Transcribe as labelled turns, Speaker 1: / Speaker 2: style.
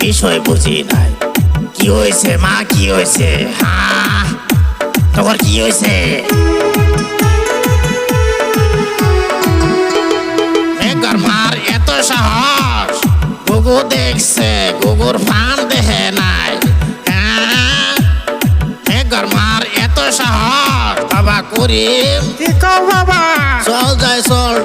Speaker 1: বিষয় বুঝি নাই। কি হয়েছে মা, কি হয়েছে? হ্যাঁ, তোমার কি হয়েছে? মেঘর মার এত সাহস, গুগু দেখছে, গুগুর ফান দেখে নাই। হ্যাঁ, মেঘর মার এত সাহস, বাবা করিম